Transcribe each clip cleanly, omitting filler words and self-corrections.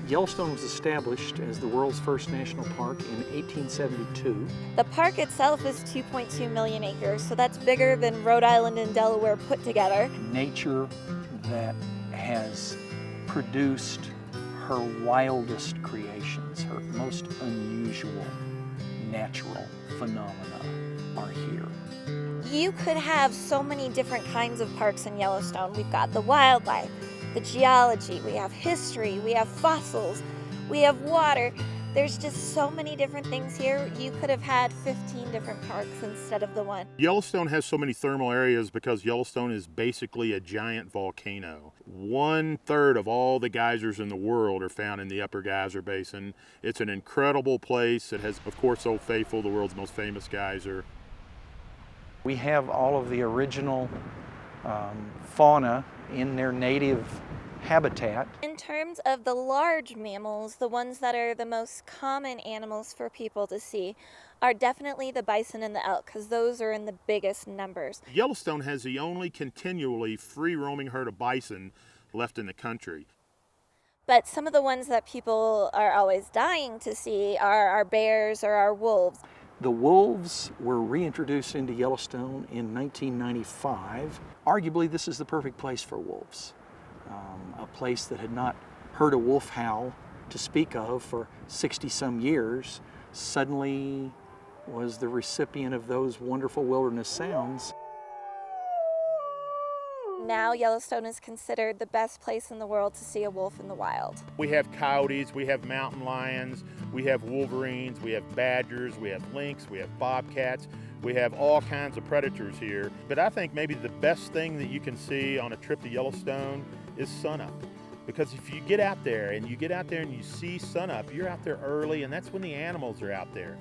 Yellowstone was established as the world's first national park in 1872. The park itself is 2.2 million acres, so that's bigger than Rhode Island and Delaware put together. Nature that has produced her wildest creations, her most unusual natural phenomena are here. You could have so many different kinds of parks in Yellowstone. We've got the wildlife, the geology, we have history, we have fossils, we have water. There's just so many different things here. You could have had 15 different parks instead of the one. Yellowstone has so many thermal areas because Yellowstone is basically a giant volcano. 1/3 of all the geysers in the world are found in the Upper Geyser Basin. It's an incredible place. It has, of course, Old Faithful, the world's most famous geyser. We have all of the original fauna in their native habitat. In terms of the large mammals, the ones that are the most common animals for people to see are definitely the bison and the elk, because those are in the biggest numbers. Yellowstone has the only continually free-roaming herd of bison left in the country. But some of the ones that people are always dying to see are our bears or our wolves. The wolves were reintroduced into Yellowstone in 1995. Arguably, this is the perfect place for wolves. A place that had not heard a wolf howl to speak of for 60-some years suddenly was the recipient of those wonderful wilderness sounds. Now Yellowstone is considered the best place in the world to see a wolf in the wild. We have coyotes, we have mountain lions, we have wolverines, we have badgers, we have lynx, we have bobcats. We have all kinds of predators here. But I think maybe the best thing that you can see on a trip to Yellowstone is sunup. Because if you get out there and you see sunup, you're out there early, and that's when the animals are out there.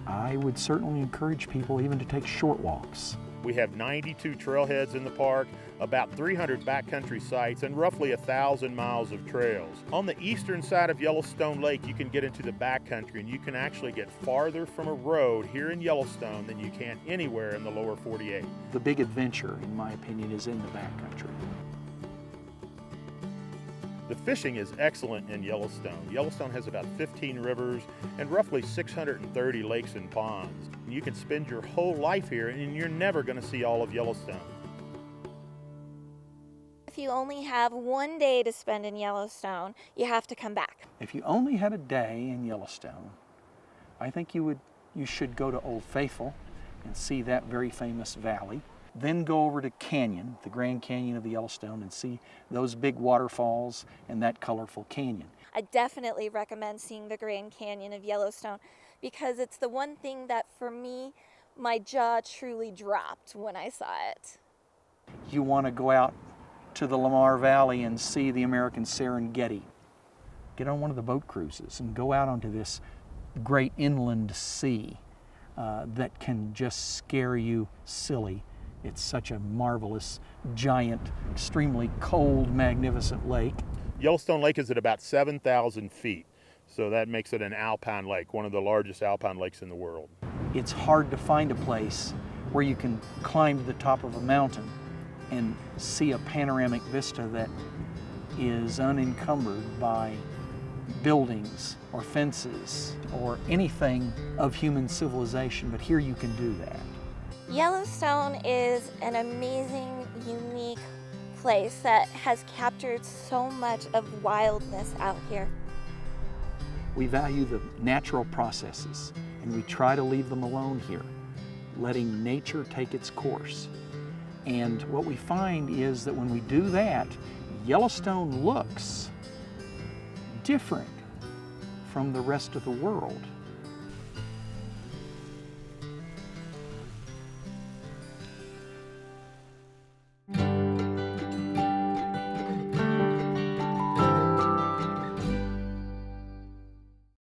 I would certainly encourage people even to take short walks. We have 92 trailheads in the park, about 300 backcountry sites, and roughly 1,000 miles of trails. On the eastern side of Yellowstone Lake, you can get into the backcountry, and you can actually get farther from a road here in Yellowstone than you can anywhere in the lower 48. The big adventure, in my opinion, is in the backcountry. The fishing is excellent in Yellowstone. Yellowstone has about 15 rivers and roughly 630 lakes and ponds. You can spend your whole life here and you're never going to see all of Yellowstone. If you only have one day to spend in Yellowstone, you have to come back. If you only had a day in Yellowstone, I think you should go to Old Faithful and see that very famous valley. Then go over to Canyon, the Grand Canyon of the Yellowstone, and see those big waterfalls and that colorful canyon. I definitely recommend seeing the Grand Canyon of Yellowstone because it's the one thing that, for me, my jaw truly dropped when I saw it. You want to go out to the Lamar Valley and see the American Serengeti. Get on one of the boat cruises and go out onto this great inland sea that can just scare you silly. It's such a marvelous, giant, extremely cold, magnificent lake. Yellowstone Lake is at about 7,000 feet, so that makes it an alpine lake, one of the largest alpine lakes in the world. It's hard to find a place where you can climb to the top of a mountain and see a panoramic vista that is unencumbered by buildings or fences or anything of human civilization, but here you can do that. Yellowstone is an amazing, unique place that has captured so much of wildness out here. We value the natural processes and we try to leave them alone here, letting nature take its course. And what we find is that when we do that, Yellowstone looks different from the rest of the world.